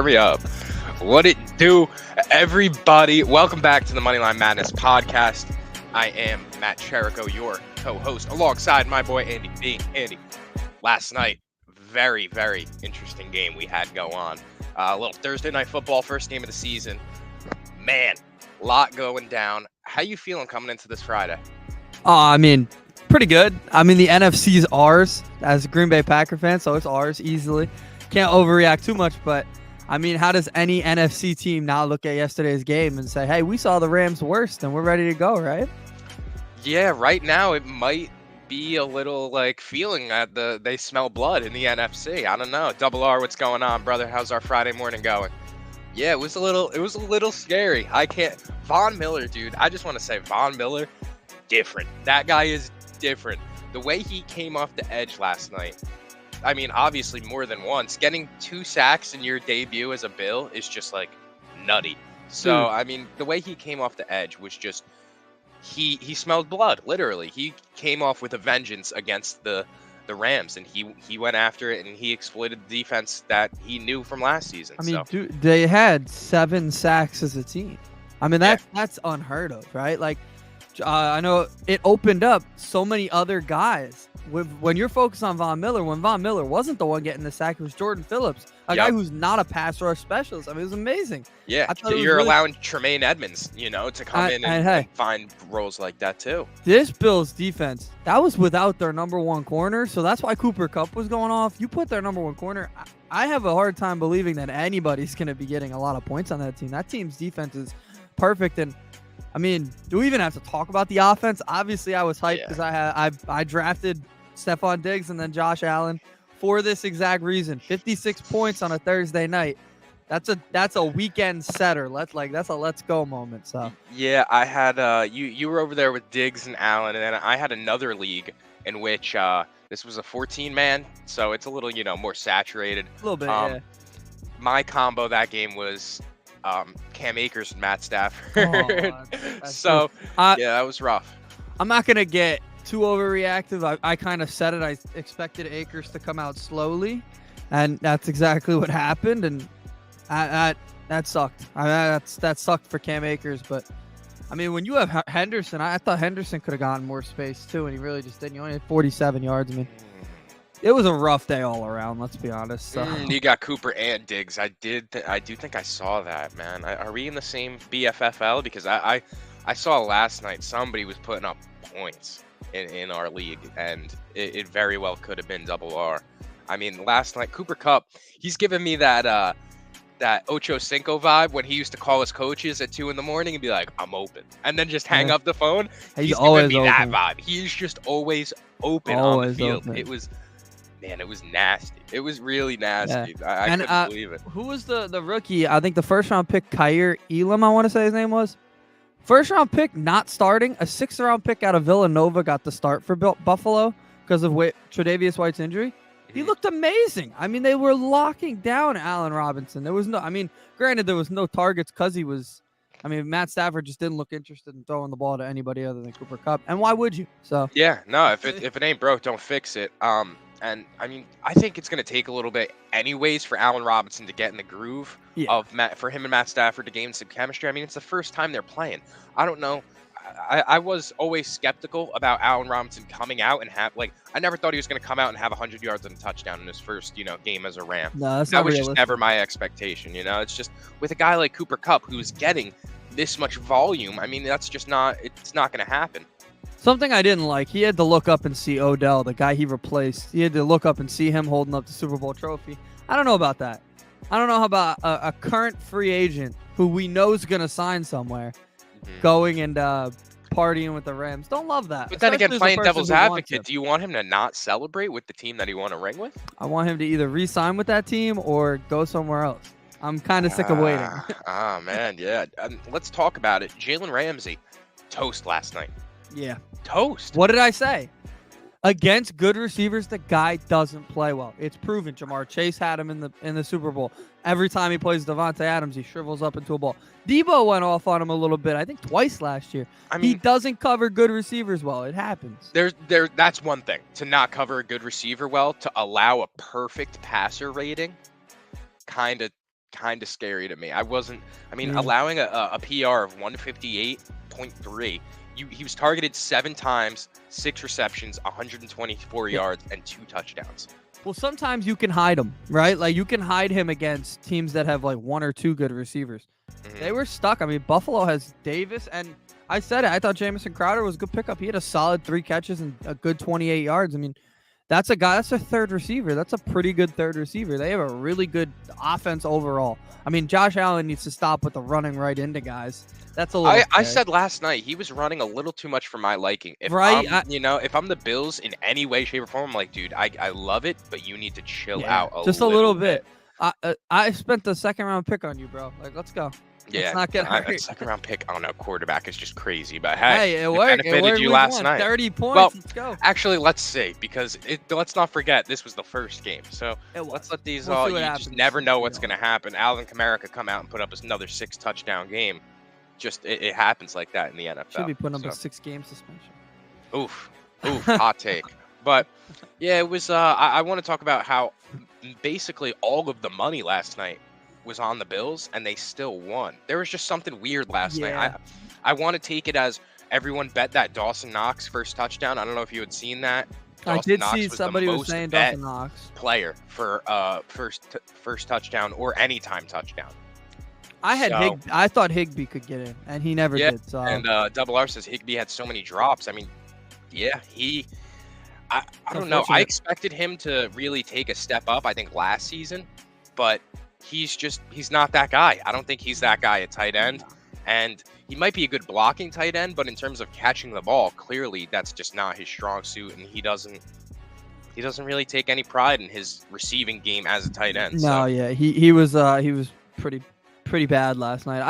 hurry up. What it do, everybody? Welcome back to the Moneyline Madness podcast. I am Matt Cherico, your co-host, alongside my boy Andy B. Andy, last night, very, very interesting game we had go on. A little Thursday night football, first game of the season. Man, lot going down. How you feeling coming into this Friday? Pretty good. The NFC's ours as a Green Bay Packer fan, so it's ours easily. Can't overreact too much, but how does any NFC team now look at yesterday's game and say, hey, we saw the Rams worst and we're ready to go, right? Yeah, right now it might be a little like feeling that they smell blood in the NFC. I don't know. Double R, what's going on, brother? How's our Friday morning going? Yeah, it was a little scary. Von Miller, dude. I just want to say Von Miller, different. That guy is different. The way he came off the edge last night, obviously more than once. Getting 2 sacks in your debut as a Bill is just like nutty. So, the way he came off the edge was just, he smelled blood, literally. He came off with a vengeance against the Rams, and he went after it, and he exploited the defense that he knew from last season. Dude, they had 7 sacks as a team. That's unheard of, right? Like, I know it opened up so many other guys. When you're focused on Von Miller, when Von Miller wasn't the one getting the sack, it was Jordan Phillips, a guy who's not a pass rush specialist. It was amazing. Yeah, you're allowing Tremaine Edmonds, to come in and find roles like that too. This Bills defense, that was without their number 1 corner, so that's why Cooper Kupp was going off. You put their number 1 corner, I have a hard time believing that anybody's going to be getting a lot of points on that team. That team's defense is perfect, and do we even have to talk about the offense? Obviously, I was hyped because I drafted Stephon Diggs and then Josh Allen for this exact reason. 56 points on a Thursday night. That's a weekend setter. That's a let's go moment. So yeah, I had you were over there with Diggs and Allen, and then I had another league in which this was a 14-man, so it's a little more saturated. A little bit. Yeah. My combo that game was Cam Akers and Matt Stafford. So that was rough. I'm not gonna get too overreactive. I kind of said it. I expected Akers to come out slowly, and that's exactly what happened. And that sucked. That sucked for Cam Akers. But when you have Henderson, I thought Henderson could have gotten more space too, and he really just didn't. He only had 47 yards. It was a rough day all around. Let's be honest. So. You got Cooper and Diggs. I do think I saw that, man. Are we in the same BFFL? Because I saw last night somebody was putting up points in our league, and it very well could have been Double R. Last night Cooper Kupp, he's giving me that Ocho Cinco vibe when he used to call his coaches at 2 a.m. and be like, "I'm open," and then just hang up the phone. He's always giving me open. that vibe. He's just always open on the field. Open. It was nasty. It was really nasty. Yeah. I couldn't believe it. Who was the rookie? I think the first round pick, Kyer Elam, I want to say his name was. First round pick, not starting. A 6th round pick out of Villanova got the start for Buffalo because of Tre'Davious White's injury. He looked amazing. They were locking down Allen Robinson. There was no, granted there was no targets because he was, Matt Stafford just didn't look interested in throwing the ball to anybody other than Cooper Kupp. And why would you? So yeah, no, if it ain't broke, don't fix it. And I think it's going to take a little bit anyways for Allen Robinson to get in the groove for him and Matt Stafford to gain some chemistry. It's the first time they're playing. I don't know. I was always skeptical about Allen Robinson coming out and I never thought he was going to come out and have 100 yards and a touchdown in his first, game as a Ram. No, that was just never my expectation. It's just with a guy like Cooper Kupp who's getting this much volume. That's just it's not going to happen. Something I didn't like, he had to look up and see Odell, the guy he replaced. He had to look up and see him holding up the Super Bowl trophy. I don't know about that. I don't know how about a current free agent who we know is going to sign somewhere going and partying with the Rams. Don't love that. But then again, playing devil's advocate, do you want him to not celebrate with the team that he won a ring with? I want him to either re-sign with that team or go somewhere else. I'm kind of sick of waiting. Man, yeah. Let's talk about it. Jalen Ramsey, toast last night. Yeah. Toast. What did I say? Against good receivers, the guy doesn't play well. It's proven. Jamar Chase had him in the Super Bowl. Every time he plays Devontae Adams, he shrivels up into a ball. Debo went off on him a little bit, I think twice last year. He doesn't cover good receivers well. It happens. That's one thing. To not cover a good receiver well, to allow a perfect passer rating, kind of kind of scary to me. I mean, Yeah. allowing a PR of 158.3. He was targeted 7 times, 6 receptions, 124 Yeah. yards, and 2 touchdowns. Well, sometimes you can hide him, right? Like you can hide him against teams that have like 1 or 2 good receivers. They were stuck. I mean, Buffalo has Davis, and I said it. I thought Jamison Crowder was a good pickup. He had a solid 3 catches and a good 28 yards. I mean, that's a guy. That's a third receiver. That's a pretty good third receiver. They have a really good offense overall. I mean, Josh Allen needs to stop with the running right into guys. That's a little. I scary. said last night he was running a little too much for my liking. If Right, if I'm the Bills in any way, shape, or form, I'm like, dude, I love it, but you need to chill Yeah, out just a little bit. I spent the second round pick on you, bro. Like, let's go. Yeah, Let's not get a hurt. second round pick. I don't know, quarterback is just crazy, but Hey, hey, it worked. It benefited worked. you Week last 1, night. 30 points. Well, Let's go. actually, let's see, because let's not forget this was the first game, so It was. let's let these We'll see what you happens. just never know what's You know. going to happen. Alvin Kamara could come out and put up another 6 touchdown game. Just it happens like that in the NFL. Should be putting up so. a 6-game suspension. Oof, hot take. But yeah, it was. I want to talk about how basically all of the money last night was on the Bills, and they still won. There was just something weird last night. I want to take it as everyone bet that Dawson Knox first touchdown. I don't know if you had seen that. I Dawson did Knox see was somebody the was most saying bet Dawson Knox. player for first touchdown or anytime touchdown. I had So- I thought Higbee could get in, and he never Yeah, did. So And Double R says Higbee had so many drops. I mean, yeah, I don't know. I Unfortunate. expected him to really take a step up, I think, last season, but he's not that guy. I don't think he's that guy at tight end. And he might be a good blocking tight end, but in terms of catching the ball, clearly that's just not his strong suit, and he doesn't really take any pride in his receiving game as a tight end. no, So yeah, he was pretty bad last night.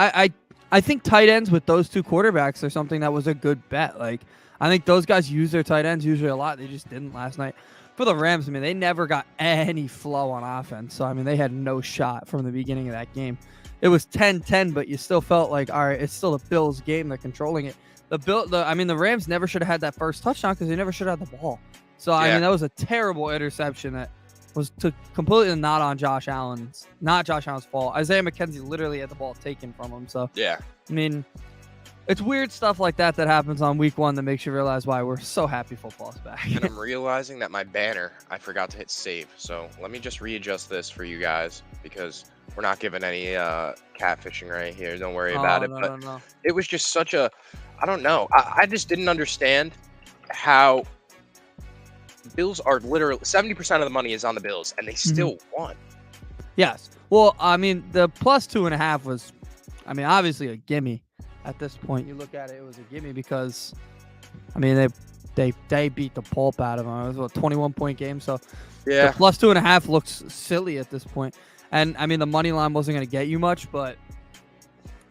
I think tight ends with those 2 quarterbacks are something that was a good bet. Like, I think those guys use their tight ends usually a lot. They just didn't last night. For the Rams, I mean, they never got any flow on offense. So, I mean, they had no shot from the beginning of that game. It was 10-10, but you still felt like, all right, it's still the Bills' game. They're controlling it. The Rams never should have had that first touchdown because they never should have had the ball. So, I mean, that was a terrible interception that was completely not Josh Allen's fault. Isaiah McKenzie literally had the ball taken from him. So, yeah, I mean, it's weird stuff like that happens on week 1 that makes you realize why we're so happy football's back. and I'm realizing that my banner, I forgot to hit save. So let me just readjust this for you guys because we're not giving any catfishing right here. Don't worry about it. But No. it was just such a, I don't know. I just didn't understand how Bills are literally 70% of the money is on the Bills, and they still won. Yes. Well, I mean, the plus 2.5 was, I mean, obviously a gimme. At this point, you look at it, it was a gimme because, I mean, they beat the pulp out of them. It was a 21-point game, so Yeah, the plus 2.5 looks silly at this point. And I mean, the money line wasn't going to get you much, but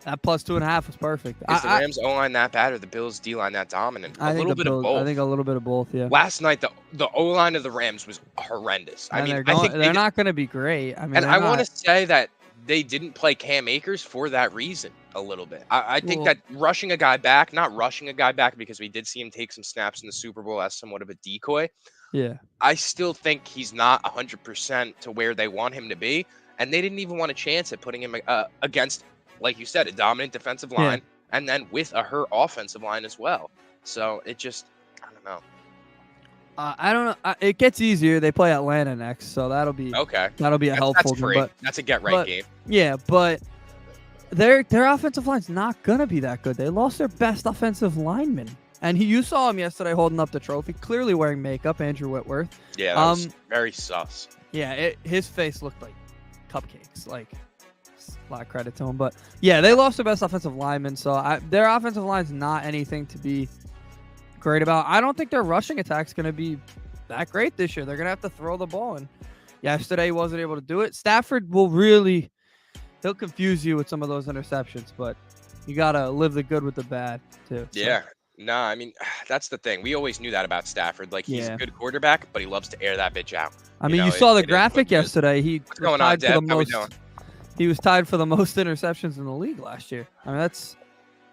that plus 2.5 was perfect. is the Rams O-line that bad or the Bills D-line that dominant? I A think little bit of both. I think a little bit of both. Yeah. Last night, the O-line of the Rams was horrendous. I And mean, they're I think they're not going to be great. I mean, and they're I want to not- say that they didn't play Cam Akers for that reason a little bit. I think Well- that rushing a guy back, not rushing a guy back because we did see him take some snaps in the Super Bowl as somewhat of a decoy. Yeah. I still think he's not 100% to where they want him to be. And they didn't even want a chance at putting him against, like you said, a dominant defensive line and then with a hurt offensive line as well. So it just, I don't know. I don't know. It gets easier. They play Atlanta next, so that'll be Okay. a helpful That's game. free. But That's a get right but- game. yeah, but their offensive line's not gonna be that good. They lost their best offensive lineman, and you saw him yesterday holding up the trophy, clearly wearing makeup. Andrew Whitworth. Yeah, that was very sus. Yeah, his face looked like cupcakes. Like, a lot of credit to him, but yeah, they lost their best offensive lineman, so their offensive line's not anything to be great about. I don't think their rushing attack's going to be that great this year. They're going to have to throw the ball, and yesterday he wasn't able to do it. Stafford he'll confuse you with some of those interceptions, but you got to live the good with the bad too. So, Yeah. Nah, I mean, that's the thing. We always knew that about Stafford. Like, he's Yeah. a good quarterback, but he loves to air that bitch out. I mean, know, you saw the it is what graphic it is. yesterday. He was going on, tied for Deb? the How we most. doing? He was tied for the most interceptions in the league last year. I mean, that's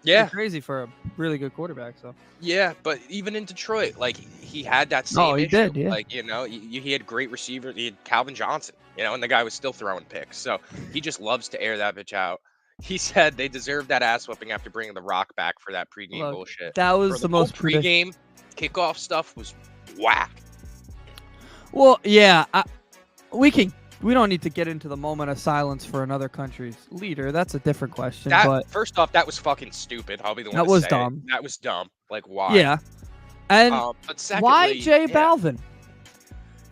Yeah. pretty crazy for a really good quarterback. So Yeah, but even in Detroit, like, he had that same he issue. did, yeah. Like, he had great receivers. He had Calvin Johnson. and the guy was still throwing picks. So he just loves to air that bitch out. He said they deserved that ass whipping after bringing the Rock back for that pregame Look, bullshit. that For was the the whole most pregame kickoff stuff was whack. Well, yeah, we don't need to get into the moment of silence for another country's leader. That's a different question. But First off, that was fucking stupid. I'll be the one that to was say dumb. it. That was dumb. Like, why? Yeah, and But secondly, why J Balvin?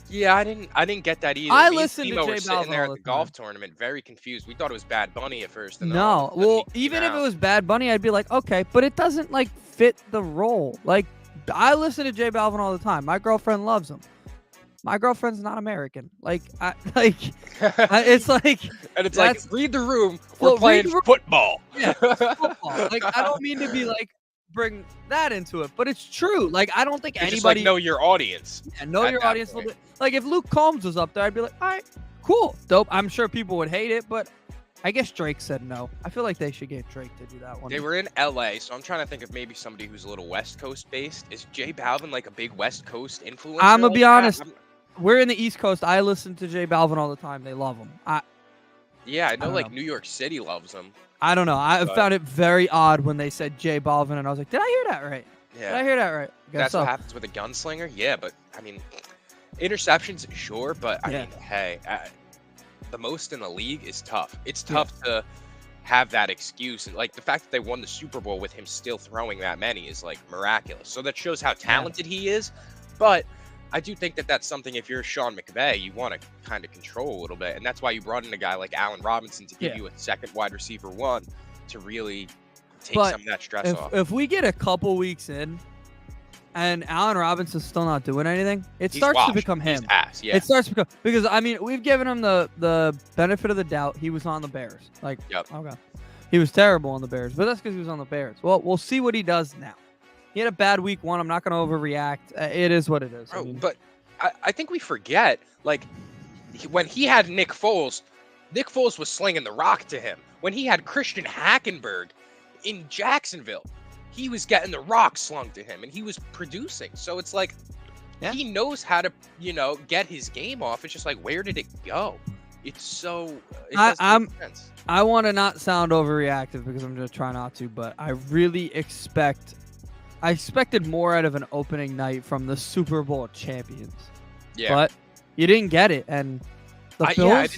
Yeah, I didn't get that either. I Me and listened to Timo J were sitting Balvin there all at the the golf time. tournament, very confused. We thought it was Bad Bunny at first. And then all No, of a sudden well, he came even if it out. was Bad Bunny, I'd be like, okay, but it doesn't like fit the role. Like, I listen to J Balvin all the time. My girlfriend loves him. My girlfriend's not American. It's like, and it's like, read the room. We're Well, playing read the room. football. Yeah, football. Like, I don't mean to be like bring that into it, but it's true. Like, I don't think You just anybody like know your audience. know at your that audience a point. little bit. Like, if Luke Combs was up there, I'd be like, all right, cool, dope. I'm sure people would hate it, but I guess Drake said no. I feel like they should get Drake to do that one. They were in LA, so I'm trying to think of maybe somebody who's a little West Coast based. Is J Balvin like a big West Coast influencer? I'm gonna like be that? honest. We're in the East Coast. I listen to J Balvin all the time. They love him. Yeah, I know don't like know. New York City loves him. I don't know. I But- found it very odd when they said J Balvin, and I was like, did I hear that right? Did I Yeah, hear that right? I guess that's so. what happens with a gunslinger. Yeah, but I mean, interceptions, sure, but I Yeah. mean, hey, the most in the league is tough. It's tough to have that excuse, and like the fact that they won the Super Bowl with him still throwing that many is like miraculous. So that shows how talented he is. But I do think that that's something, if you're Sean McVay, you want to kind of control a little bit, and that's why you brought in a guy like Allen Robinson to give Yeah. you a second wide receiver one to really take But some of that stress off. If we get a couple weeks in, and Allen Robinson's still not doing anything, it He's starts washed. to become He's him. ass. Yeah. It starts to become, because I mean, we've given him the benefit of the doubt. He was on the Bears. Like, Yep. okay, he was terrible on the Bears, but that's because he was on the Bears. Well, we'll see what he does now. He had a bad week one. I'm not going to overreact. It is what it is. Bro, but I think we forget, like, when he had Nick Foles was slinging the rock to him. When he had Christian Hackenberg in Jacksonville, he was getting the rock slung to him, and he was producing. So it's like, Yeah. he knows how to, get his game off. It's just like, where did it go? It's so, it doesn't make sense. I want to not sound overreactive because I'm just trying not to, but I really I expected more out of an opening night from the Super Bowl champions. Yeah. But you didn't get it, and the Bills,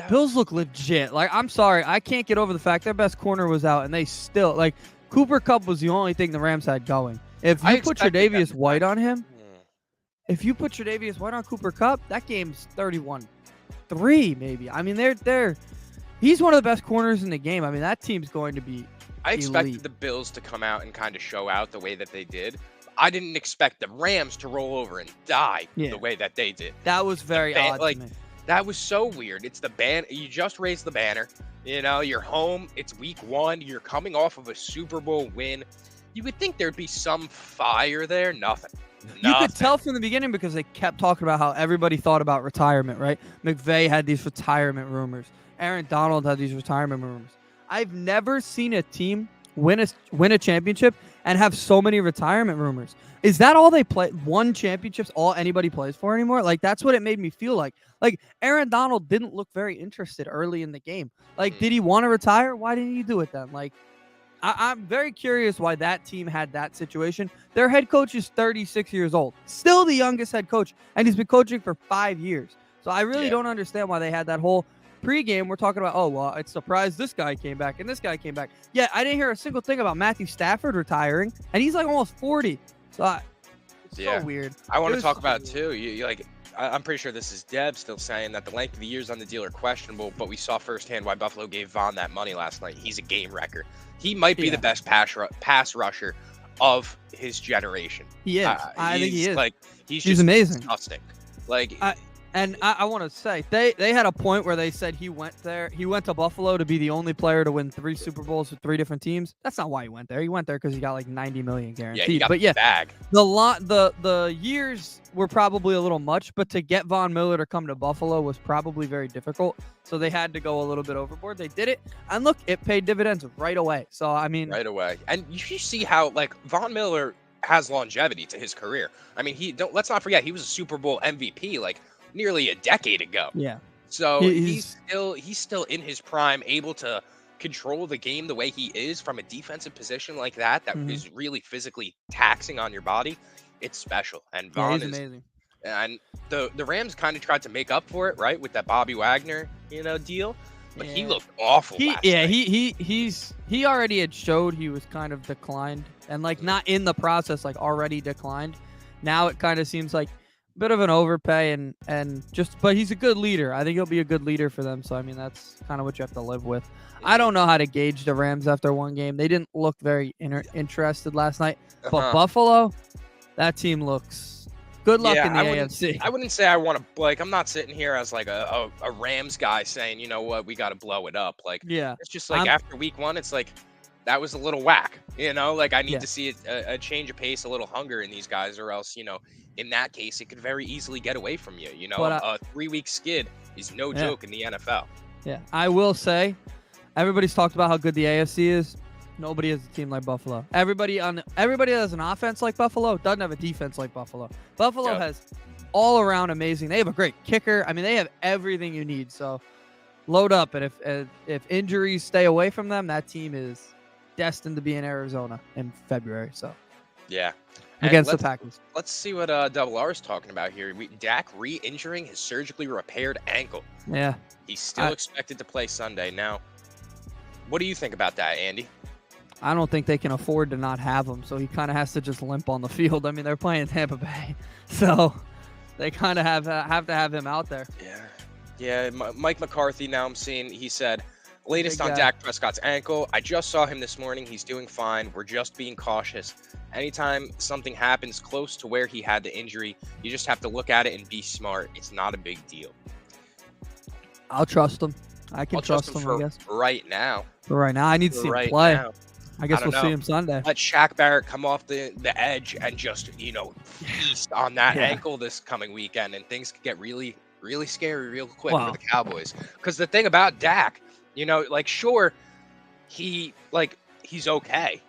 Bills look legit. Like, I'm sorry, I can't get over the fact their best corner was out, and they still, like, Cooper Kupp was the only thing the Rams had going. If you put Tre'Davious White on him, if you put Tre'Davious White on Cooper Kupp, that game's 31-3 maybe. I mean, he's one of the best corners in the game. I mean, that team's going to be I expected elite. the Bills to come out and kind of show out the way that they did. I didn't expect the Rams to roll over and die the way that they did. That was very odd to me. That was so weird. It's the ban. You just raised the banner. You're home. It's week one. You're coming off of a Super Bowl win. You would think there'd be some fire there. Nothing. You could tell from the beginning because they kept talking about how everybody thought about retirement, right? McVay had these retirement rumors. Aaron Donald had these retirement rumors. I've never seen a team win a championship and have so many retirement rumors. Is that all they play? One championship's all anybody plays for anymore? Like, that's what it made me feel like. Like, Aaron Donald didn't look very interested early in the game. Like, did he want to retire? Why didn't he do it then? Like, I'm very curious why that team had that situation. Their head coach is 36 years old, still the youngest head coach, and he's been coaching for 5 years. So I really don't understand why they had that whole pregame. We're talking about, oh, well, it's surprised this guy came back and this guy came back. Yeah, I didn't hear a single thing about Matthew Stafford retiring, and he's like almost 40. So it's so weird. I want to talk about it too. I'm pretty sure this is Deb still saying that the length of the years on the deal are questionable, but we saw firsthand why Buffalo gave Vaughn that money last night. He's a game wrecker. He might be the best pass rusher of his generation. He is. I think he is. Like, he's just amazing. Disgusting. Like, and I want to say they had a point where they said he went to Buffalo to be the only player to win 3 Super Bowls with 3 different teams. That's not why he went there. He went there because he got like $90 million guaranteed. Yeah, he got the bag. The years were probably a little much, but to get Von Miller to come to Buffalo was probably very difficult. So they had to go a little bit overboard. They did it, and look, it paid dividends right away. So I mean, right away. And you see how Von Miller has longevity to his career. I mean, let's not forget he was a Super Bowl MVP nearly a decade ago. Yeah. So He's he's still in his prime, able to control the game the way he is from a defensive position like that mhm. is really physically taxing on your body. It's special. And Yeah, Vaughn he's is amazing. and the Rams kind of tried to make up for it, right, with that Bobby Wagner, deal. But he Yeah. looked awful last night. He already had showed he was kind of declined, and like not in the process, like already declined. Now it kind of seems like a bit of an overpay, and just, but he's a good leader. I think he'll be a good leader for them. So I mean, that's kind of what you have to live with. I don't know how to gauge the Rams after one game. They didn't look very interested last night, but Uh-huh. Buffalo, that team looks. Good luck Yeah, in the AFC. I wouldn't say I want to, like, I'm not sitting here as like a Rams guy saying, you know what, we got to blow it up. Like, Yeah, it's just like I'm. after week one, it's like that was a little whack, like I need Yeah, to see a change of pace, a little hunger in these guys, or else, in that case, it could very easily get away from you. but A 3-week skid is no yeah, joke in the NFL. yeah. I will say, everybody's talked about how good the AFC is. Nobody has a team like Buffalo. Everybody has an offense like Buffalo, doesn't have a defense like Buffalo. Buffalo Yep. has all around amazing. They have a great kicker. I mean, they have everything you need. So load up, and if injuries stay away from them, that team is destined to be in Arizona in February. So Yeah. And against the Packers. let's see what Double R is talking about here. Dak re-injuring his surgically repaired ankle. Yeah. He's still expected to play Sunday. Now, what do you think about that, Andy? I don't think they can afford to not have him, so he kind of has to just limp on the field. I mean, they're playing Tampa Bay, so they kind of have to have him out there. Yeah. Mike McCarthy, now I'm seeing, he said, latest Big on guy. Dak Prescott's ankle. I just saw him this morning. He's doing fine. We're just being cautious. Anytime something happens close to where he had the injury, you just have to look at it and be smart. It's not a big deal. I'll trust him. I can I'll trust him, for I guess. right now. But right now, I need to For see him right play. now. I guess don't we'll see know. him Sunday. Let Shaq Barrett come off the edge and just, feast on that Yeah. ankle this coming weekend, and things could get really, really scary real quick Wow. for the Cowboys. Because the thing about Dak, sure, he's okay,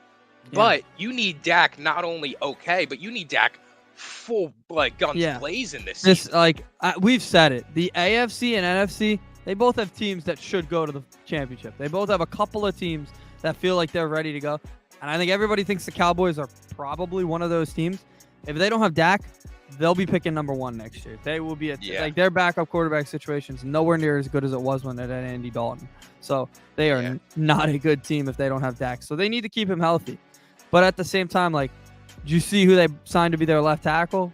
but you need Dak not only okay, but you need Dak full, guns Yeah. blazing this This season. we've said it. The AFC and NFC, they both have teams that should go to the championship. They both have a couple of teams that feel like they're ready to go. And I think everybody thinks the Cowboys are probably one of those teams. If they don't have Dak, they'll be picking number one next year. They will be like their backup quarterback situation's nowhere near as good as it was when it had Andy Dalton. So they are not a good team if they don't have Dak. So they need to keep him healthy. But at the same time, did you see who they signed to be their left tackle?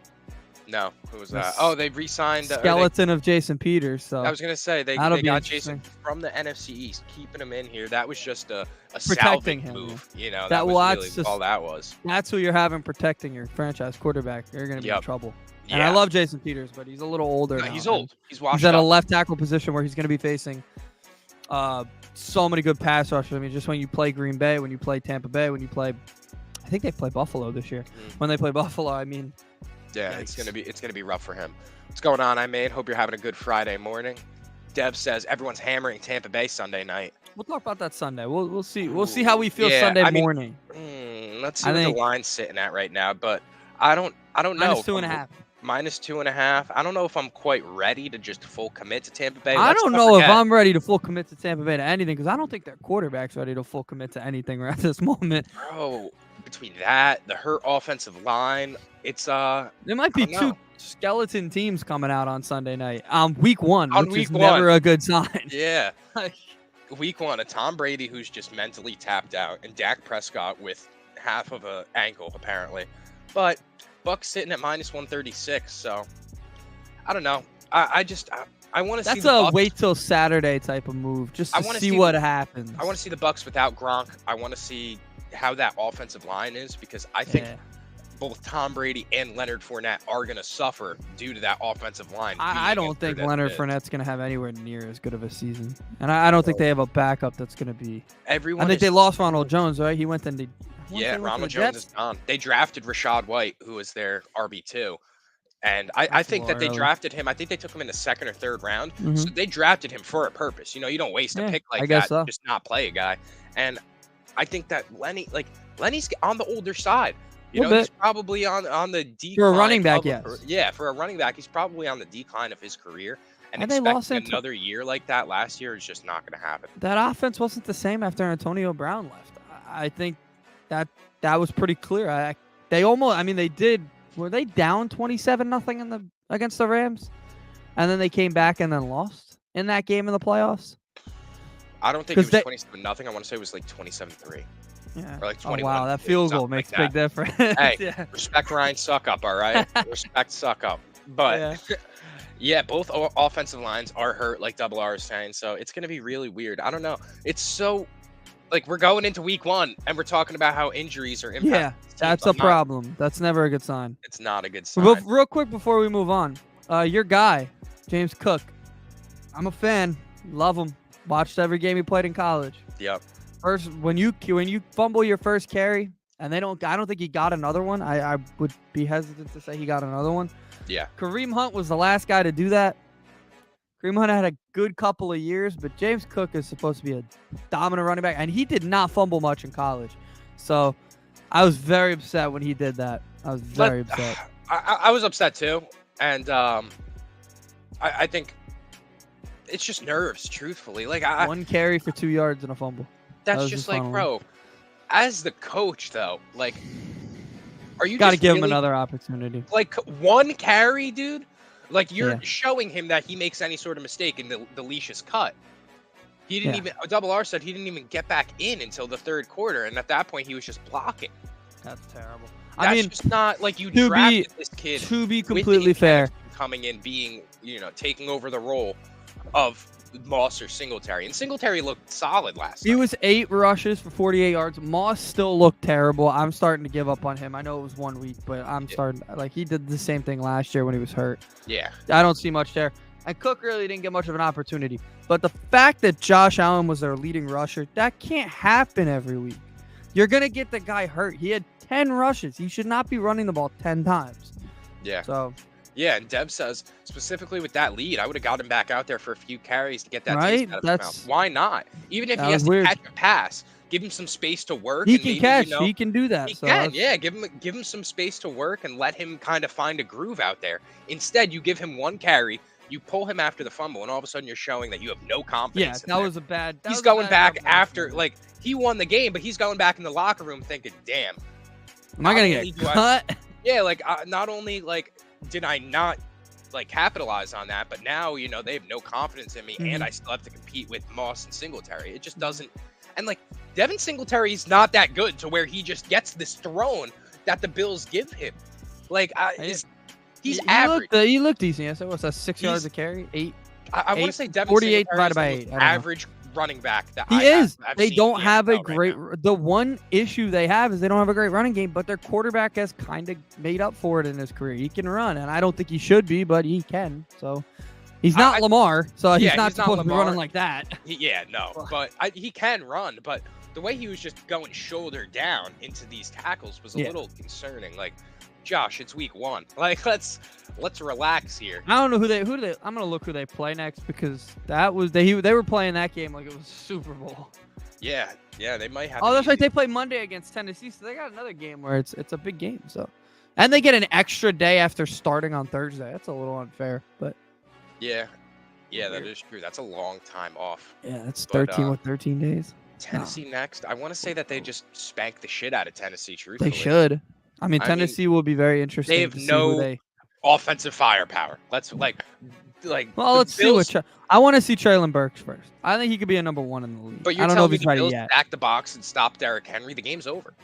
No, who was that? Oh, they re-signed skeleton of Jason Peters. So I was gonna say they that'll be got interesting. Jason from the NFC East, keeping him in here. That was just a Protecting salvage him, move. yeah. That was that's really just- all that was. That's who you're having protecting your franchise quarterback. You're going to be in trouble. And Yeah. I love Jason Peters, but he's a little older No, now. he's and old. He's washed He's at a up. left tackle position where he's going to be facing so many good pass rushers. I mean, just when you play Green Bay, when you play Tampa Bay, when you play, I think they play Buffalo this year. When they play Buffalo, I mean, Yeah, yikes. it's gonna be rough for him. What's going on, I made? Hope you're having a good Friday morning. Dev says everyone's hammering Tampa Bay Sunday night. We'll talk about that Sunday. We'll see. We'll see how we feel Yeah, Sunday I mean, morning. Let's see I what think- the line's sitting at right now, but I don't know. Minus 2.5. Minus 2.5. I don't know if I'm quite ready to just full commit to Tampa Bay. I Let's don't not know if forget- I'm ready to full commit to Tampa Bay to anything because I don't think their quarterback's ready to full commit to anything right at this moment. Bro, between that, the hurt offensive line, it's There might be I don't two know. skeleton teams coming out on Sunday night. Week one, On which week is never one. a good sign. Yeah. Week one, a Tom Brady who's just mentally tapped out, and Dak Prescott with half of a ankle apparently. But Bucks sitting at minus 136, so I don't know. I want to see That's the a Bucks. wait till Saturday type of move, just I to wanna see see what the- happens. I want to see the Bucks without Gronk. I want to see how that offensive line is because I think Yeah. both Tom Brady and Leonard Fournette are going to suffer due to that offensive line. I being don't as think good as Leonard it is. Fournette's going to have anywhere near as good of a season, and I don't think they have a backup that's going to be. Everyone I think is they lost Ronald Jones, right? He went to. Yeah, Ronald Jones is gone. They drafted Rashad White, who was their RB2. And I That's a think that little they early. drafted him. I think they took him in the second or third round. So Mhm. they drafted him for a purpose. You don't waste a Yeah, pick I like guess that so. and just not play a guy. And I think that Lenny's on the older side. Little He's bit. probably on the decline. For a running back, of- yes. Yeah, for a running back, he's probably on the decline of his career. And they lost expecting another year like that last year is just not going to happen. That offense wasn't the same after Antonio Brown left. I think that was pretty clear. They almost, I mean, they did. Were they down 27-0 against the Rams, and then they came back and then lost in that game in the playoffs? I don't think it was 27-0. I want to say it was like 27-3. Yeah. Or like 21. Oh, wow, that field goal makes a big difference. Hey, yeah. Respect Ryan Suckup, all right? Respect Suckup. But yeah, both offensive lines are hurt, like Double R is saying. So it's going to be really weird. I don't know. It's so, like, we're going into week 1 and we're talking about how injuries are impacting. Yeah, that's a problem. That's never a good sign. It's not a good sign. Real quick before we move on, your guy, James Cook. I'm a fan. Love him. Watched every game he played in college. Yep. First, when you fumble your first carry, and I don't think he got another one. I would be hesitant to say he got another one. Yeah. Kareem Hunt was the last guy to do that. Kareem Hunt had a good couple of years, but James Cook is supposed to be a dominant running back, and he did not fumble much in college. So I was very upset when he did that. I was very upset. I was upset too, and I think it's just nerves, truthfully. Like one carry for 2 yards and a fumble. That's just like, bro, as the coach, though, like, are you got to just give really, him another opportunity? Like, one carry, dude? Like, you're showing him that he makes any sort of mistake and the leash is cut. He didn't even, Double R said he didn't even get back in until the third quarter, and at that point, he was just blocking. That's terrible. I mean, just not, like, you drafted this kid. To be completely fair. Coming in, being, taking over the role of Moss or Singletary, and Singletary looked solid last night. He was 8 rushes for 48 yards. Moss still looked terrible. I'm starting to give up on him. I know it was 1 week, but I'm starting, like, he did the same thing last year when he was hurt. Yeah. I don't see much there. And Cook really didn't get much of an opportunity. But the fact that Josh Allen was their leading rusher, that can't happen every week. You're going to get the guy hurt. He had 10 rushes. He should not be running the ball 10 times. Yeah. So... yeah, and Deb says, specifically with that lead, I would have got him back out there for a few carries to get that taste out of his mouth. Why not? Even if he has to catch a pass, give him some space to work. He can catch. He can do that. He can, yeah. Give him some space to work and let him kind of find a groove out there. Instead, you give him one carry, you pull him after the fumble, and all of a sudden you're showing that you have no confidence. Yeah, that was a bad. He's going back after, like, he won the game, but he's going back in the locker room thinking, damn. Am I going to get cut? Yeah, like, not only, like, did I not like capitalize on that, but now they have no confidence in me, and I still have to compete with Moss and Singletary. It just doesn't. And like Devin Singletary's not that good to where he just gets this throne that the Bills give him. Like he's average. He looked decent. Yeah, so what's that? 6 yards a carry? 8. I want to say Devin 48 Singletary divided by 8. Average running back that he is. They don't have a great. The one issue they have is they don't have a great running game, but their quarterback has kind of made up for it in his career. He can run, and I don't think he should be, but he can. So he's not Lamar, so he's not supposed to be running like that. But he can run. But the way he was just going shoulder down into these tackles was a little concerning. Like, Josh, it's week 1. Like, let's relax here. I don't know who they. I'm gonna look who they play next, because that was they were playing that game like it was Super Bowl. Yeah, they might have. Oh, that's right. They play Monday against Tennessee, so they got another game where it's a big game. So, and they get an extra day after starting on Thursday. That's a little unfair, but. Yeah, that is true. That's a long time off. Yeah, that's 13 days. Tennessee next. I want to say that they just spanked the shit out of Tennessee. Truthfully, they should. I mean, Tennessee will be very interesting. They have no offensive firepower. Let's like. Well, let's see what I want to see. Traylon Burks first. I think he could be a number 1 in the league. But you're telling me the Bills back the box and stop Derrick Henry? The game's over.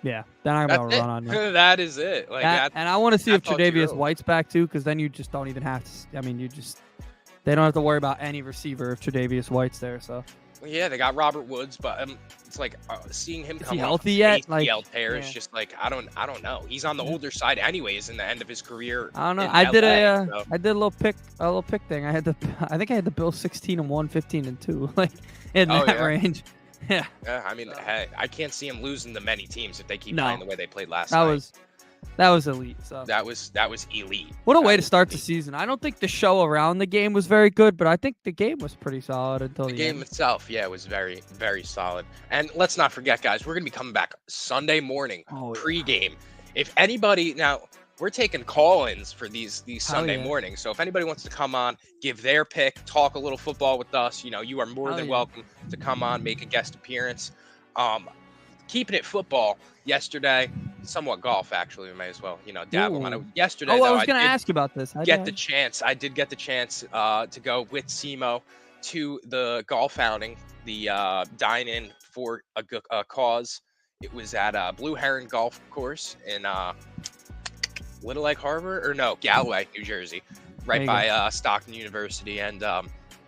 Yeah, they're not going to run on you. That is it. Like that, and I want to see if Tre'Davious White's back too, because then you just don't even have to. I mean, they don't have to worry about any receiver if Tre'Davious White's there. So. Yeah, they got Robert Woods, but it's like seeing him come healthy yet? Like, tear is just like I don't know. He's on the older side anyways in the end of his career. I don't know. I did a little pick thing. I think I had the Bills 16-1, 15-2, like in that range. Yeah. Yeah, I mean, hey, I can't see him losing to many teams if they keep playing the way they played last night. That was elite. So that was elite. What a way to start the season. I don't think the show around the game was very good, but I think the game was pretty solid until the game end. Itself. Yeah, it was very, very solid. And let's not forget, guys, we're gonna be coming back Sunday morning pregame. If anybody now, we're taking call-ins for these Hell Sunday yeah. mornings. So if anybody wants to come on, give their pick, talk a little football with us, you are more Hell than yeah. welcome to come on, make a guest appearance. Keeping it football yesterday, somewhat golf actually. We may as well, dabble on it. Ooh. Yesterday Oh, I though, was I gonna did ask you about this. I did get the chance to go with SEMO to the golf outing, the dine-in for a cause. It was at Blue Heron Golf Course in Little Egg Harbor, or no, Galloway, New Jersey, There right you by Stockton University, and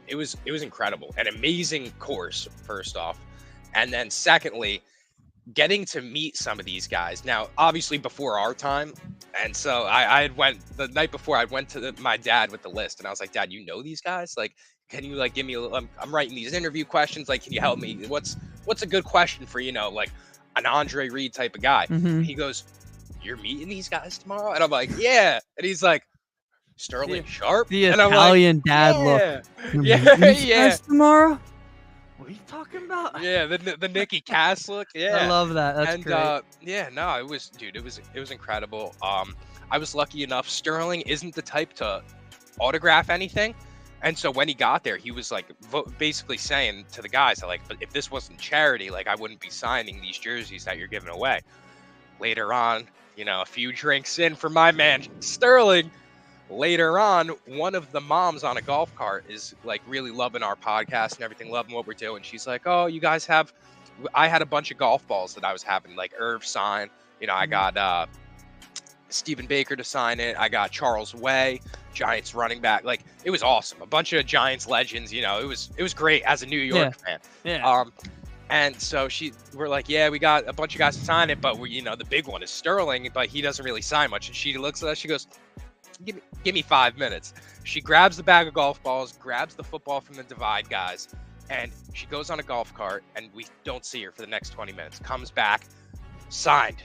it was incredible, an amazing course first off, and then secondly, getting to meet some of these guys. Now, obviously before our time, and so I had went the night before. I went to my dad with the list, and I was like, Dad, you know these guys? Like, can you like give me a little? I'm writing these interview questions. Like, can you help me? What's a good question for like an Andre Reed type of guy? Mm-hmm. He goes, "You're meeting these guys tomorrow?" And I'm like, "Yeah." And he's like, "Sterling Sharp?" The And I'm Italian like, dad look. "Yeah, You're yeah, meeting these yeah." guys tomorrow? What are you talking about? Yeah, the Nikki Cass look, I yeah. love that. That's And great. yeah, no, it was incredible. I was lucky enough. Sterling isn't the type to autograph anything, and so when he got there, he was like basically saying to the guys, like, but if this wasn't charity, like I wouldn't be signing these jerseys that you're giving away. Later on, a few drinks in for my man Sterling. Later on, one of the moms on a golf cart is like really loving our podcast and everything, loving what we're doing. She's like, "Oh, you guys have," I had a bunch of golf balls that I was having, like Irv sign. I got Stephen Baker to sign it. I got Charles Way, Giants running back. Like, it was awesome. A bunch of Giants legends. It was great as a New York fan. Yeah. And so we're like, yeah, we got a bunch of guys to sign it, but the big one is Sterling, but he doesn't really sign much. And she looks at us, she goes, give me 5 minutes. She grabs the bag of golf balls, grabs the football from the Divide guys, and she goes on a golf cart, and we don't see her for the next 20 minutes. Comes back, signed.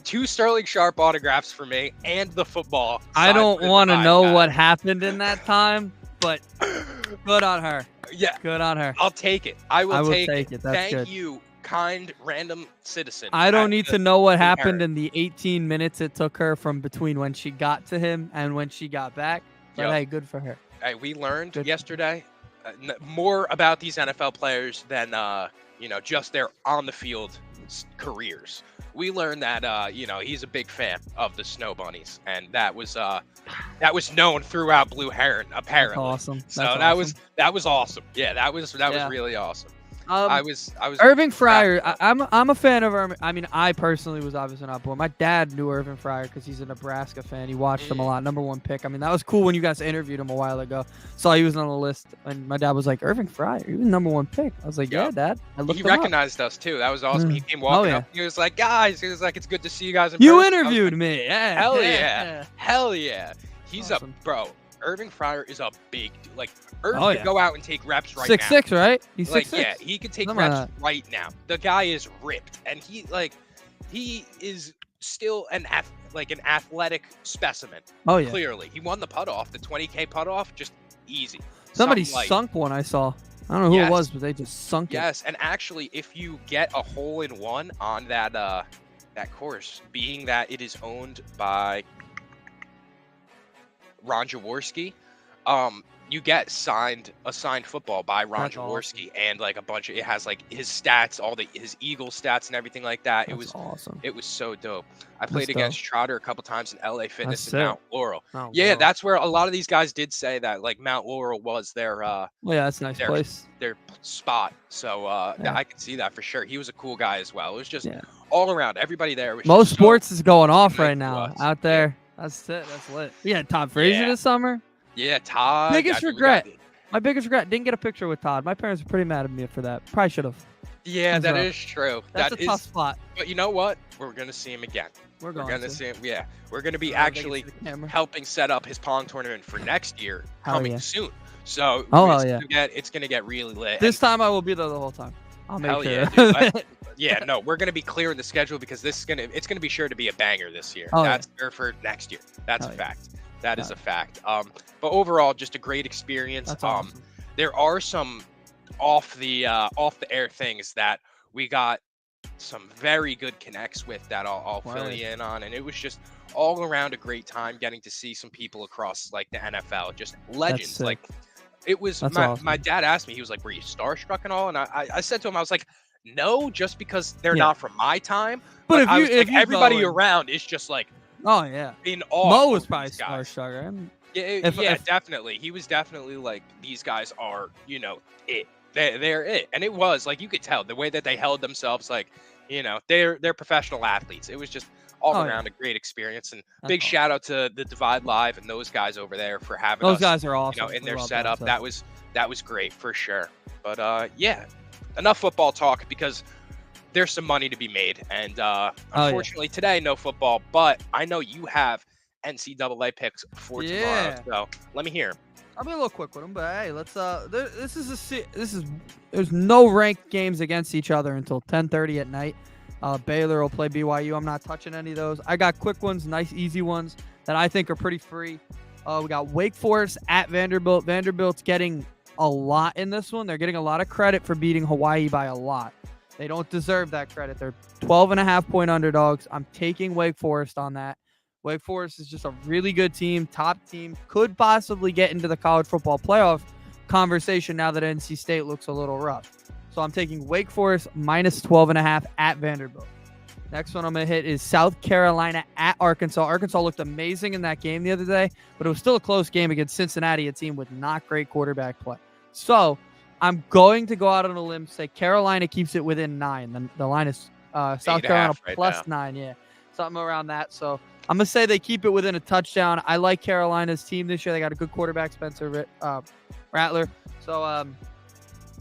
Two Sterling Sharp autographs for me, and the football. I don't want to know what happened in that time, but good on her. Yeah. Good on her. I'll take it. I will take it. That's Thank good. you, kind random citizen. I don't need to know what happened in the 18 minutes it took her from between when she got to him and when she got back. But hey, good for her. Hey, we learned yesterday more about these NFL players than just their on the field careers. We learned that he's a big fan of the Snow Bunnies, and that was known throughout Blue Heron apparently. That's awesome. So that was awesome. Yeah, that was really awesome. I was Irving Fryer. I'm a fan of Irving. I mean, I personally was obviously not born. My dad knew Irving Fryer because he's a Nebraska fan. He watched him a lot. #1 pick. I mean, that was cool when you guys interviewed him a while ago. Saw he was on the list, and my dad was like, Irving Fryer, he was #1 pick. I was like, yeah, Dad. He recognized us too. That was awesome. He came walking up. He was like, guys, he was like, it's good to see you guys in person. You interviewed me. Yeah. Hell yeah. Hell yeah. He's awesome. Bro. Irving Fryer is a big dude. Like, Irving could go out and take reps right 6'6", now. right? He's 6'6". Yeah, he could take reps right now. The guy is ripped, and he is still an athletic specimen. Oh yeah. Clearly, he won the putt off, the 20K putt off, just easy. Somebody sunk one. I saw. I don't know who it was, but they just sunk it. Yes, and actually, if you get a hole-in-one on that course, being that it is owned by Ron Jaworski, you get a signed football by Ron Jaworski, and like a bunch of it has like his stats, his Eagle stats and everything like that. That's awesome. It was so dope. I played against Trotter a couple times in LA Fitness and Mount Laurel. That's where a lot of these guys did say that like Mount Laurel was their that's a nice place. Their spot. So I could see that for sure. He was a cool guy as well. It was just all around, everybody there was most sports is going off right now out there. That's it. That's lit. We had Todd Frazier this summer. Yeah, Todd. Biggest regret. My biggest regret. Didn't get a picture with Todd. My parents were pretty mad at me for that. Probably should have. Yeah, that is true. That's a tough spot. But you know what? We're going to see him again. We're going to see him. Yeah. We're going to be actually helping set up his Pong tournament for next year coming soon. So it's going to get really lit. This time I will be there the whole time. I'll make sure. No, we're going to be clearing the schedule because it's going to be sure to be a banger this year. For next year. That's a fact. That is a fact. But overall, just a great experience. That's awesome. There are some off the air things that we got some very good connects with that I'll fill you in on, and it was just all around a great time getting to see some people across like the NFL, just legends. Like it was my dad asked me, he was like, "Were you starstruck and all?" And I said to him, I was like, "No, just because they're not from my time." But if I you, was like, everybody around is just like, oh yeah, in awe. Mo was probably starstruck, right? Yeah, definitely. He was definitely like, these guys are, you know, it. They're it. And it was like, you could tell the way that they held themselves, like, you know, they're professional athletes. It was just all around a great experience. And big shout out to the Divide Live and those guys over there for having those us, guys are awesome, you know, in their setup. That was great for sure. But yeah, enough football talk, because there's some money to be made. And unfortunately today, no football, but I know you have NCAA picks for tomorrow. So let me hear. I'll be a little quick with them, but hey, let's there's no ranked games against each other until 10:30 at night. Baylor will play BYU. I'm not touching any of those. I got quick ones, nice easy ones that I think are pretty free. We got Wake Forest at Vanderbilt. Vanderbilt's getting a lot in this one. They're getting a lot of credit for beating Hawaii by a lot. They don't deserve that credit. They're 12.5-point underdogs. I'm taking Wake Forest on that. Wake Forest is just a really good team, top team, could possibly get into the college football playoff conversation now that NC State looks a little rough. So I'm taking Wake Forest minus 12.5 at Vanderbilt. Next one I'm going to hit is South Carolina at Arkansas. Arkansas looked amazing in that game the other day, but it was still a close game against Cincinnati, a team with not great quarterback play. So I'm going to go out on a limb, say Carolina keeps it within 9. The line is South Carolina plus 9. Yeah, something around that. So I'm going to say they keep it within a touchdown. I like Carolina's team this year. They got a good quarterback, Spencer Rattler. So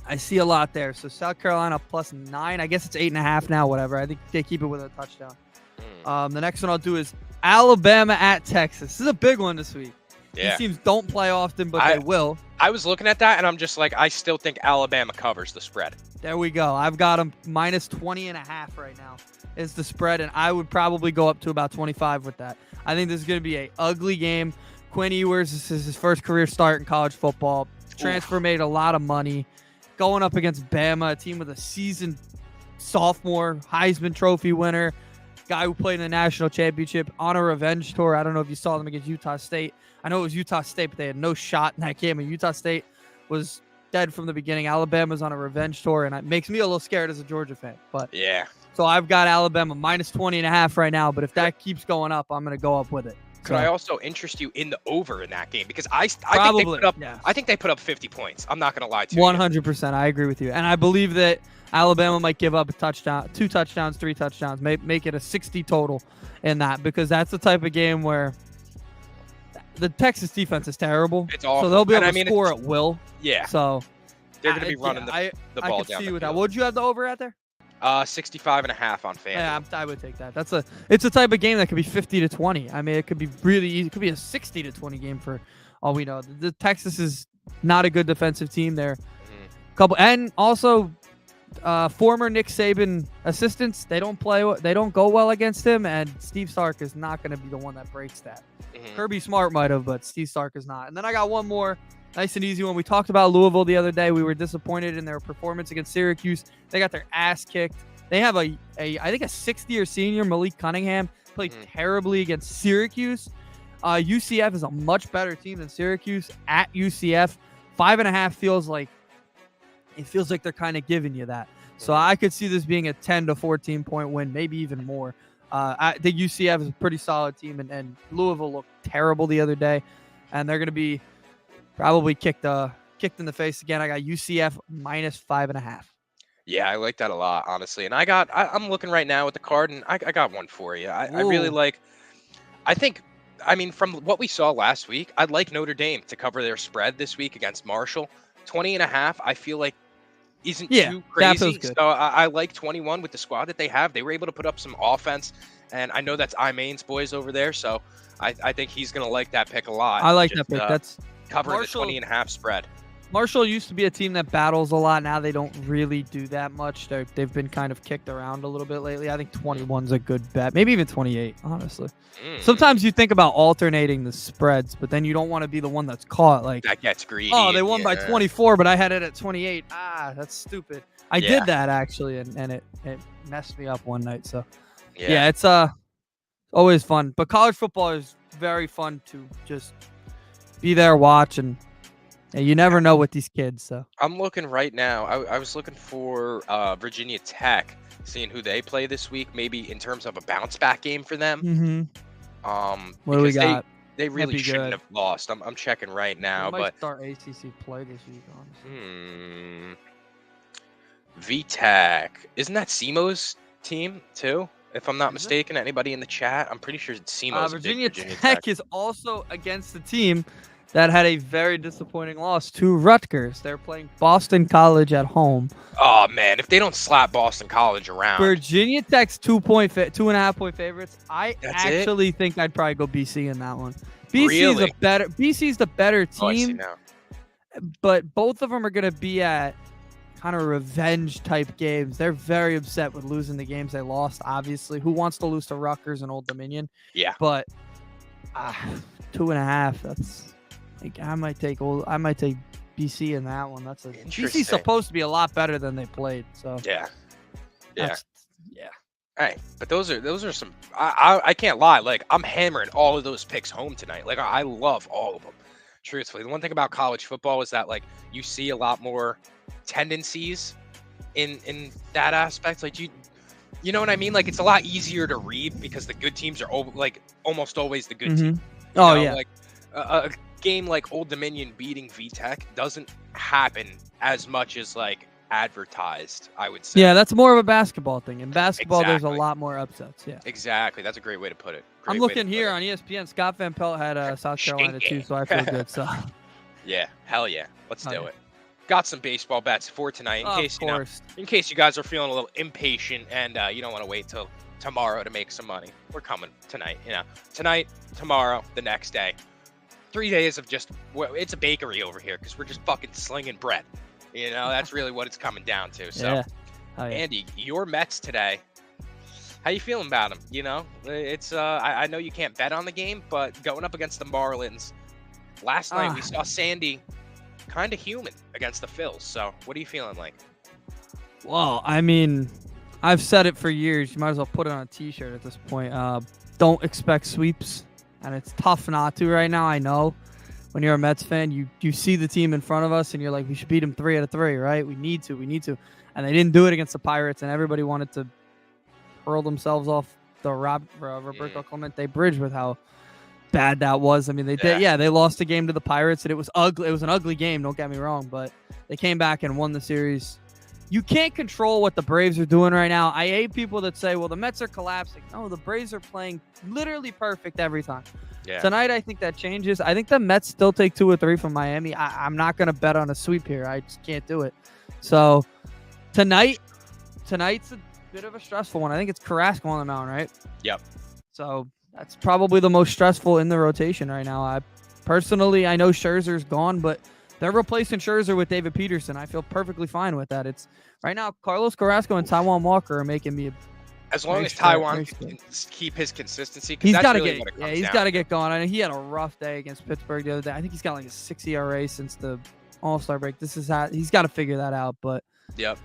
I see a lot there. So South Carolina plus 9. I guess it's 8.5 now, whatever. I think they keep it within a touchdown. The next one I'll do is Alabama at Texas. This is a big one this week. Yeah. These teams don't play often, but they will. I was looking at that, and I'm just like, I still think Alabama covers the spread. There we go. I've got them minus 20.5 right now is the spread, and I would probably go up to about 25 with that. I think this is going to be an ugly game. Quinn Ewers, this is his first career start in college football. Transfer made a lot of money. Going up against Bama, a team with a seasoned sophomore, Heisman Trophy winner, guy who played in the national championship on a revenge tour. I don't know if you saw them against Utah State. I know it was Utah State, but they had no shot in that game, and Utah State was dead from the beginning. Alabama's on a revenge tour, and it makes me a little scared as a Georgia fan. But yeah, so I've got Alabama minus 20.5 right now, but if that keeps going up, I'm going to go up with it. Could I also interest you in the over in that game? Because I think they put up 50 points. I'm not going to lie to you. 100%. I agree with you. And I believe that Alabama might give up a touchdown, 2 touchdowns, 3 touchdowns, make it a 60 total in that, because that's the type of game where the Texas defense is terrible. It's awful. So they'll be able to score at will. Yeah. So they're going to be running the ball down the field. What would you have the over at there? 65.5 on FanDuel. Yeah, I would take that. It's a type of game that could be 50-20. I mean, it could be really easy. It could be a 60-20 game for all we know. The Texas is not a good defensive team there. And also former Nick Saban assistants, they don't go well against him, and Steve Sark is not going to be the one that breaks that. Kirby Smart might have, but Steve Sark is not. And then I got one more nice and easy one. We talked about Louisville the other day. We were disappointed in their performance against Syracuse. They got their ass kicked. They have I think a 6th-year senior, Malik Cunningham, played terribly against Syracuse. UCF is a much better team than Syracuse at UCF. 5.5 feels like they're kind of giving you that. So I could see this being a 10 to 14 point win, maybe even more. I think UCF is a pretty solid team, and Louisville looked terrible the other day, and they're going to be probably kicked in the face again. I got UCF minus 5.5. Yeah, I like that a lot, honestly. And I'm looking right now at the card, and I got one for you. I really like. I mean, from what we saw last week, I'd like Notre Dame to cover their spread this week against Marshall. 20.5, I feel like isn't too crazy. So I like 21 with the squad that they have. They were able to put up some offense, and I know that's Main's boys over there, so I think he's going to like that pick a lot. I like that pick. That's covering the 20.5 spread. Marshall used to be a team that battles a lot. Now they don't really do that much. They've been kind of kicked around a little bit lately. I think 21's a good bet. Maybe even 28, honestly. Sometimes you think about alternating the spreads, but then you don't want to be the one that's caught. Like, that gets greedy. Oh, they won by 24, but I had it at 28. That's stupid. I did that, actually, and it messed me up one night. So, yeah, it's always fun. But college football is very fun to just be there, watch, and you never know with these kids. So I'm looking right now. I was looking for Virginia Tech, seeing who they play this week, maybe in terms of a bounce back game for them. What do we got? They really shouldn't have lost. I'm checking right now, we might but start ACC play this week, honestly. VTech, isn't that SEMO's team too? If I'm not mistaken, anybody in the chat? I'm pretty sure it's SEMO's. Virginia Tech is also against the team that had a very disappointing loss to Rutgers. They're playing Boston College at home. Oh man, if they don't slap Boston College around. Virginia Tech's 2.5 point favorites. I actually think I'd probably go BC in that one. BC's the better team. Oh, I see now. But both of them are going to be at kind of revenge type games. They're very upset with losing the games they lost, obviously. Who wants to lose to Rutgers and Old Dominion? Yeah. But 2.5, that's like I might take BC in that one. That's BC's supposed to be a lot better than they played. So yeah. All right, but those are some. I can't lie. Like, I'm hammering all of those picks home tonight. Like, I love all of them. Truthfully, the one thing about college football is that, like, you see a lot more tendencies in that aspect. Like, you know what I mean? Like, it's a lot easier to read because the good teams are almost always the good team. Like a game like Old Dominion beating VTech doesn't happen as much as like advertised, I would say. Yeah, that's more of a basketball thing. In basketball, there's a lot more upsets. Yeah, exactly. That's a great way to put it. I'm looking here on ESPN. Scott Van Pelt had South Carolina too, so I feel good. So yeah, hell yeah, let's do it. Got some baseball bets for tonight in case you guys are feeling a little impatient and you don't want to wait till tomorrow to make some money. We're coming tonight. Tonight, tomorrow, the next day. 3 days of just, it's a bakery over here because we're just fucking slinging bread. That's really what it's coming down to. So, Andy, your Mets today, how you feeling about them? It's I know you can't bet on the game, but going up against the Marlins, last night we saw Sandy kind of human against the Phils. So, what are you feeling like? Well, I mean, I've said it for years. You might as well put it on a T-shirt at this point. Don't expect sweeps, and it's tough not to right now. I know. When you're a Mets fan, you see the team in front of us, and you're like, we should beat them 3 out of 3, right? We need to. And they didn't do it against the Pirates, and everybody wanted to hurl themselves off the Roberto Clemente bridge with how bad that was. I mean, they lost the game to the Pirates, and it was ugly. It was an ugly game, don't get me wrong, but they came back and won the series. You can't control what the Braves are doing right now. I hate people that say, well, the Mets are collapsing. No, the Braves are playing literally perfect every time. Yeah. Tonight, I think that changes. I think the Mets still take 2 or 3 from Miami. I'm not going to bet on a sweep here. I just can't do it. So tonight's a bit of a stressful one. I think it's Carrasco on the mound, right? Yep. So that's probably the most stressful in the rotation right now. I know Scherzer's gone, but they're replacing Scherzer with David Peterson. I feel perfectly fine with that. It's right now Carlos Carrasco and Taijuan Walker are making me as long as Taijuan can keep his consistency, he's got to get going. I know he had a rough day against Pittsburgh the other day. I think he's got like a 6 ERA since the All-Star break. He's got to figure that out. But yep,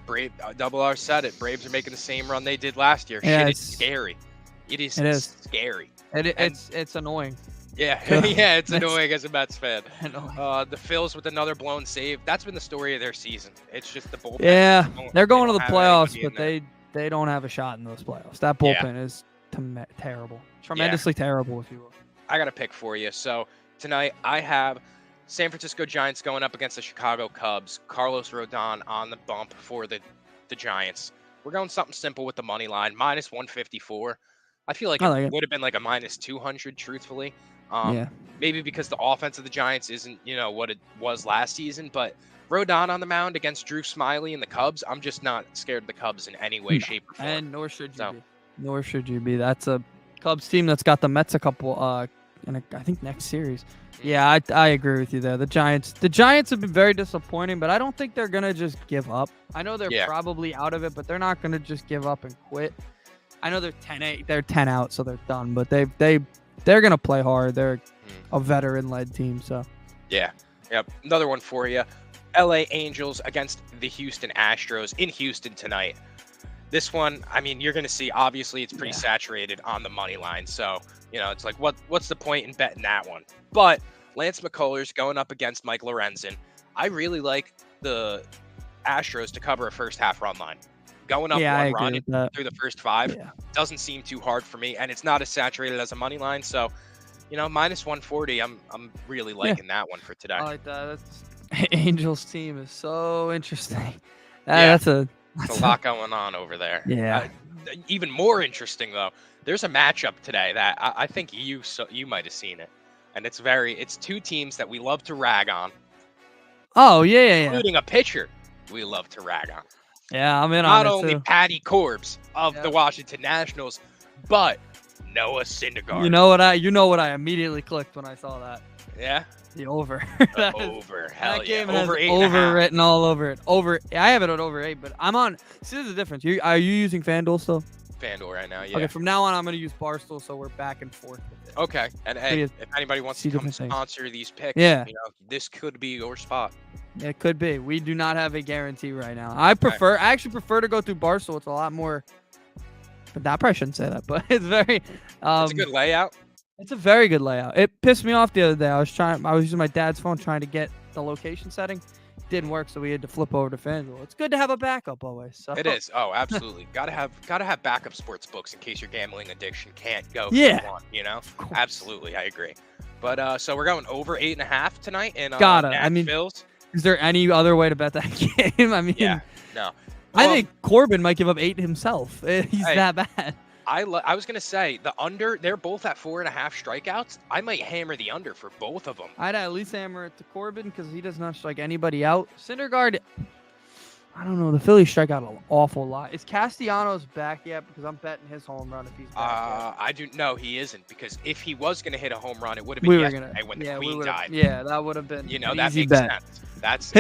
Double R said it. Braves are making the same run they did last year. Yeah, it's scary. It is scary. It's annoying. Yeah, yeah, it's annoying as a Mets fan. The Phils with another blown save. That's been the story of their season. It's just the bullpen. Yeah, they're going to the playoffs, but they don't have a shot in those playoffs. That bullpen is terrible. Tremendously terrible, if you will. I got a pick for you. So tonight I have San Francisco Giants going up against the Chicago Cubs. Carlos Rodon on the bump for the Giants. We're going something simple with the money line, minus 154. I feel like it would have been like a minus 200, truthfully. Maybe because the offense of the Giants isn't, what it was last season, but Rodon on the mound against Drew Smyly and the Cubs, I'm just not scared of the Cubs in any way, shape, or form. And nor should you be. Nor should you be. That's a Cubs team that's got the Mets a couple I think next series. Yeah, I agree with you there. The Giants have been very disappointing, but I don't think they're gonna just give up. I know they're probably out of it, but they're not gonna just give up and quit. I know they're 10-8, they're 10 out, so they're done. But they're gonna play hard. They're a veteran-led team, so. Yeah. Yep. Another one for you. LA Angels against the Houston Astros in Houston tonight. This one, I mean, you're going to see, obviously, it's pretty saturated on the money line. So, it's like, what's the point in betting that one? But Lance McCullers going up against Mike Lorenzen. I really like the Astros to cover a first half run line. Going up one run through the first 5 doesn't seem too hard for me. And it's not as saturated as a money line. So, minus 140, I'm really liking that one for today. I like that. Angels team is so interesting. That's a lot going on over there. Yeah. Even more interesting though, there's a matchup today that I think you might have seen it, and it's two teams that we love to rag on. Oh yeah. Including a pitcher we love to rag on. Yeah, I'm in on it. Not only too. Patty Corbs of the Washington Nationals, but Noah Syndergaard. You know what I immediately clicked when I saw that. Yeah. The over. Over. Hell that game over has 8.5. over written all over it. Over. I have it at over 8, but I'm on. See, there's a difference. Are you using FanDuel still? FanDuel right now, yeah. Okay, from now on, I'm going to use Barstool, so we're back and forth with it. Okay, and hey, if anybody wants to come sponsor these picks, this could be your spot. It could be. We do not have a guarantee right now. I actually prefer to go through Barstool. It's a lot more. But I probably shouldn't say that, but it's very. It's a good layout. It's a very good layout. It pissed me off the other day. I was using my dad's phone trying to get the location setting. It didn't work, so we had to flip over to FanDuel. It's good to have a backup always. So. It is. Oh, absolutely. gotta have backup sports books in case your gambling addiction can't go. One, Absolutely, I agree. But so we're going over 8.5 tonight in Bills. Is there any other way to bet that game? I mean, no. I think Corbin might give up 8 himself. He's that bad. I was going to say, the under, they're both at 4.5 strikeouts. I might hammer the under for both of them. I'd at least hammer it to Corbin because he does not strike anybody out. Syndergaard, I don't know. The Phillies strike out an awful lot. Is Castellanos back yet? Because I'm betting his home run if he's back I do. No, he isn't. Because if he was going to hit a home run, it would have been yesterday when the Queen died. Yeah, that would have been that makes sense.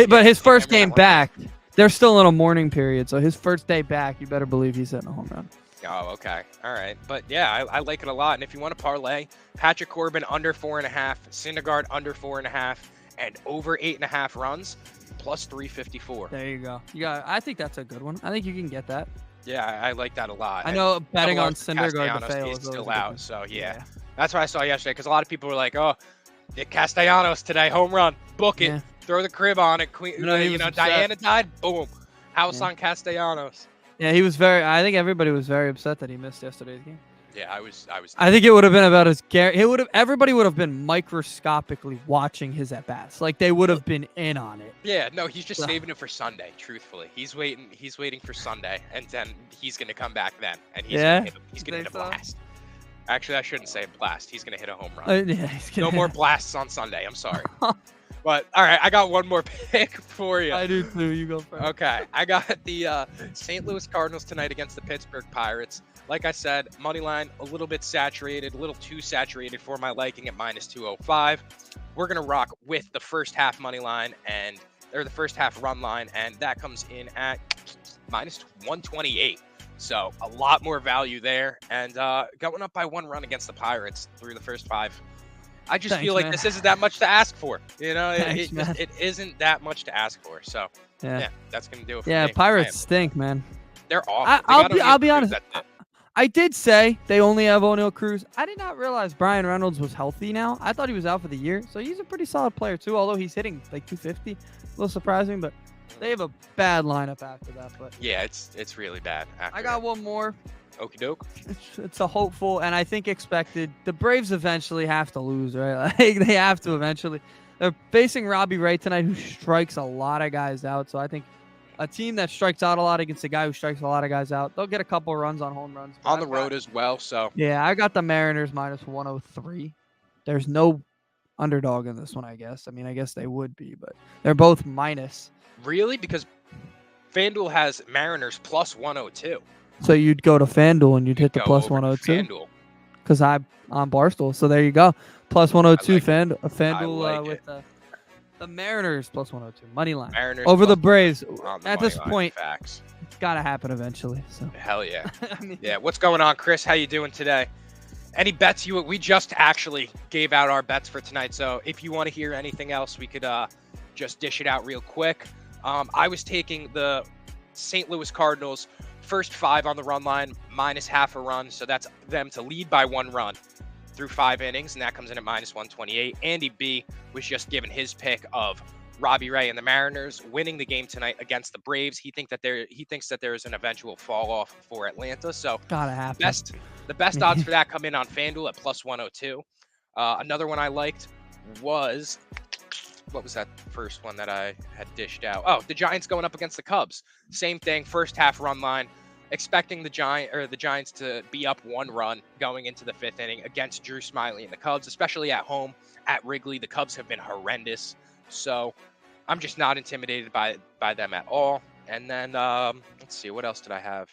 But his first game back, they're still in a mourning period. So his first day back, you better believe he's hitting a home run. Oh, okay. All right. But yeah, I like it a lot. And if you want to parlay, Patrick Corbin under 4.5, Syndergaard under 4.5, and over 8.5 runs, plus 354. There you go. I think that's a good one. I think you can get that. Yeah, I like that a lot. I know betting on Syndergaard to fail is still out. So yeah, that's what I saw yesterday. Because a lot of people were like, "Oh, Castellanos today, home run, book it, throw the crib on it." Queen, Diana died, boom, house on Castellanos. Yeah, he was I think everybody was very upset that he missed yesterday's game. Yeah, I was. I think it would have been about as everybody would have been microscopically watching his at bats. Like they would have been in on it. Yeah, no, he's just saving it for Sunday. Truthfully, he's waiting for Sunday, and then he's gonna come back then, and he's gonna hit a blast. Actually, I shouldn't say blast. He's gonna hit a home run. No more blasts on Sunday. I'm sorry. But, all right, I got one more pick for you. I do, too. You go first. Okay. I got the St. Louis Cardinals tonight against the Pittsburgh Pirates. Like I said, money line a little bit saturated, a little too saturated for my liking at minus 205. We're going to rock with the first half money line or the first half run line, and that comes in at minus 128. So a lot more value there. And going up by 1 run against the Pirates through the first 5. I just feel like this isn't that much to ask for. It isn't that much to ask for. So, yeah that's going to do it for me. Yeah, Pirates stink, man. They're awful. I'll be honest. I did say they only have O'Neal Cruz. I did not realize Brian Reynolds was healthy now. I thought he was out for the year. So he's a pretty solid player, too, although he's hitting like 250. A little surprising, but they have a bad lineup after that. But yeah, it's really bad. I got one more. Okie doke. It's a hopeful and I think expected. The Braves eventually have to lose, right? Like they have to eventually. They're facing Robbie Ray tonight, who strikes a lot of guys out. So I think a team that strikes out a lot against a guy who strikes a lot of guys out, they'll get a couple runs on home runs. On the road as well. So yeah, I got the Mariners minus 103. There's no underdog in this one, I guess. I mean, I guess they would be, but they're both minus. Really? Because FanDuel has Mariners plus 102. So you'd go to FanDuel and you'd hit the plus 102. FanDuel. Because I'm on Barstool. So there you go. plus 102. like FanDuel like with the Mariners plus 102. Moneyline. Mariners Over the plus Braves. on the At money this line. point, Facts. it's got to happen eventually. So Hell yeah. I mean, Yeah, what's going on, Chris? How you doing today? Any bets we just actually gave out our bets for tonight, so if you want to hear anything else, we could just dish it out real quick. I was taking the St. Louis Cardinals first 5 on the run line minus half a run, so that's them to lead by 1 run through 5 innings, and that comes in at minus 128. Andy B was just given his pick of Robbie Ray and the Mariners winning the game tonight against the Braves. He thinks that there is an eventual fall off for Atlanta, so gotta happen. the best odds for that come in on FanDuel at plus 102. Another one I liked was, what was that first one that I had dished out? Oh, the Giants going up against the Cubs. Same thing, first half run line. Expecting the Giants to be up 1 run going into the 5th inning against Drew Smyly and the Cubs, especially at home at Wrigley. The Cubs have been horrendous, so I'm just not intimidated by them at all. And then let's see, what else did I have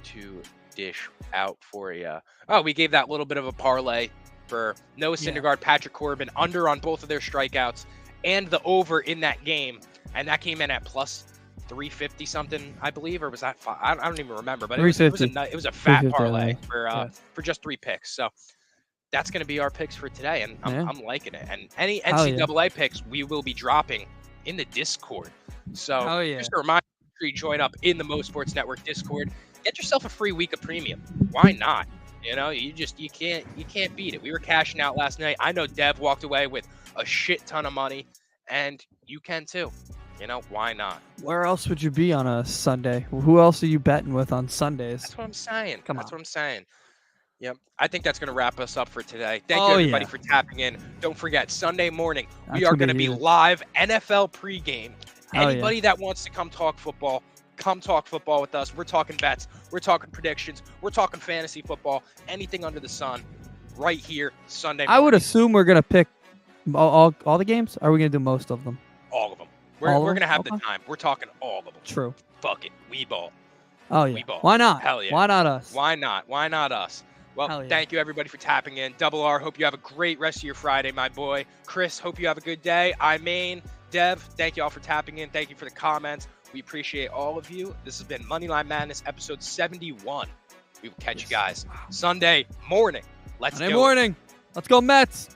to dish out for you? Oh, we gave that little bit of a parlay for Noah Syndergaard, Patrick Corbin, under on both of their strikeouts, and the over in that game, and that came in at plus 350 something, I believe, or was that five? I don't even remember, but it was a fat parlay for just 3 picks. So that's going to be our picks for today, and I'm liking it. And any NCAA picks we will be dropping in the Discord. So just a reminder, you join up in the Mo Sports Network Discord. Get yourself a free week of premium. Why not? You know, you can't beat it. We were cashing out last night. I know Dev walked away with a shit ton of money, and you can too. You know, why not? Where else would you be on a Sunday? Who else are you betting with on Sundays? That's what I'm saying. That's what I'm saying. Yep. I think that's going to wrap us up for today. Thank you, everybody, for tapping in. Don't forget, Sunday morning, we are going to be live NFL pregame. Anybody that wants to come talk football with us. We're talking bets. We're talking predictions. We're talking fantasy football. Anything under the sun right here Sunday morning. I would assume we're going to pick all the games. Or are we going to do most of them? All of them. We're going to have the time. We're talking all of them. True. Fuck it. We ball. Oh, yeah. We ball. Why not? Hell yeah. Why not us? Why not? Why not us? Well, thank you, everybody, for tapping in. Double R, hope you have a great rest of your Friday, my boy. Chris, hope you have a good day. Dev, thank you all for tapping in. Thank you for the comments. We appreciate all of you. This has been Moneyline Madness, episode 71. We will catch you guys Sunday morning. Let's go. Let's go, Mets.